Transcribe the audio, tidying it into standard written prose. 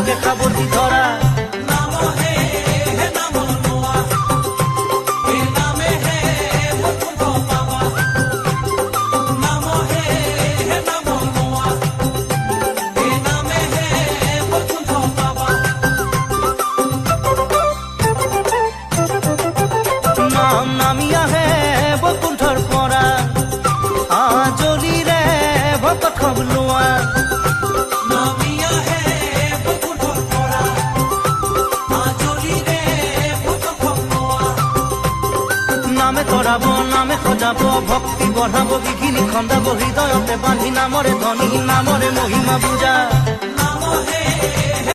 লোকে খাবতি ধৰা নাম নামিয়া হে বকুণ্ঠৰ পৰা আজলিৰে ভকত খবলোৱা নামে কৰাব নামে সজাব ভক্তি বঢ়াব বিঘিনি খন্দাব হৃদয়তে বান্ধি নামৰে ধনী নামৰে মহিমা পূজা